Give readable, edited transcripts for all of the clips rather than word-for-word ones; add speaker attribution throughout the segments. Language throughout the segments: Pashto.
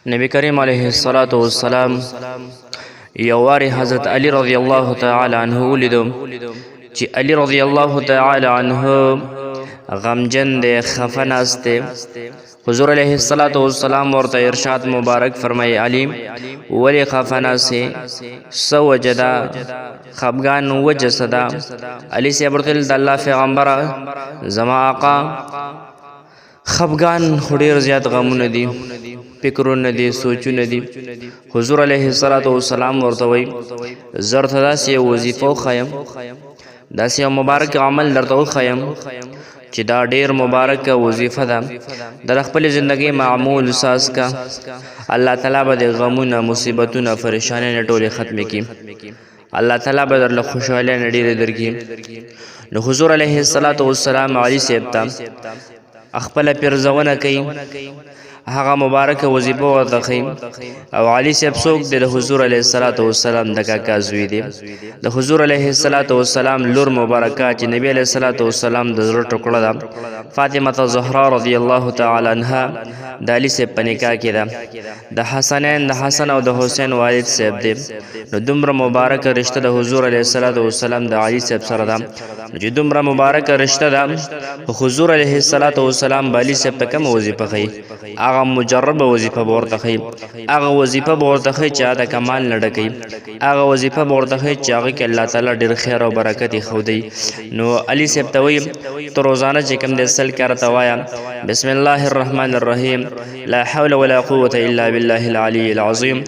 Speaker 1: نبی کریم علیه الصلاة والسلام یو واری حضرت علی رضی الله تعالی عنہ ولیدو چې علی رضی الله تعالی عنہ غمجن دے خفه ناست دے. حضور علیہ الصلاة والسلام ورته ارشاد مبارک فرمائی علی ولی خفه ناست سو وجدا خفگان وجه صدا. علی سے برتل د الله پیغمبر زما آقا خفگان خډیر زیات غمونه دي، فکرونه دي، سوچونه دي. حضور علیه الصلاة والسلام ورته وی زر ته داسې یو وظیفه وښیم، داسې یو مبارک عمل درته وښیم چې دا ډیر مبارک وظیفه ده، د خپل ژوندۍ معمول ساز کا. الله تعالی به د غمونه، مصیبتونه، پریشانۍ ټولې ختمې کړي. الله تعالی به درله خوشحالۍ نه ډېرې درکړي. نو حضور علیه الصلاة والسلام علی صاحب ته خپله پیرزونه کوي، هغه مبارک وظیفه ورته ښیي. او علي صاحب څوک دی؟ د حضور علیه الصلاة والسلام د کاکا زوی دی، د حضور علیه الصلاة والسلام لور مبارکه چې نبی علیه الصلاة والسلام د زړه ټوکړه ده، فاطمه زهرا رضی الله تعالی عنها د علي صاحب په نکاح کې ده. د حسنین، د حسن او د حسین والد صاحب دی. نو دومره مبارکه رشته د حضور علیه الصلاة والسلام د علي صاحب سره ده. چې دومره مبارکه رشته ده، حضور علیه الصلاة والسلام به علي صاحب ته کومه وظیفه ښیي؟ هغه مجربه وظیفه به ورته ښیي، هغه وظیفه به ورته ښیي چې هغه د کمال نه ډکوي، هغه وظیفه به ورته ښیي چې هغې کې الله تعالی ډېر خیر او برکت ایښودی. نو علي صاحب ته وایي ته روزانه چې کوم دی 100 کرته وایه بسم الله الرحمن الرحیم لا حول ولا قوة الا بالله العلی العظیم.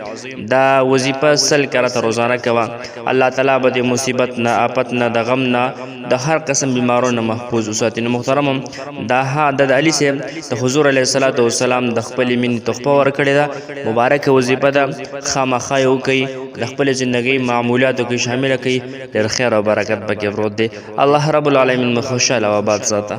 Speaker 1: دا وظیفه 100 کرته روزانه کوه، الله تعالی به د مصیبت نه، آفت نه، د غم نه، د هر قسم بیمارو نه محفوظ وساتي. نو محترمو دا د علي صاحب د حضور علیه الصلاة والسلام د خپلې مینې تحفه ورکړې ده، مبارکه وظیفه ده، خامخا یې وکوئ، د خپلې زندګۍ معمولاتو کې شامله کړئ، ډېر خیر او برکت پکې پروت دی. الله رب العالمین مو خوشحاله او آباد ساته.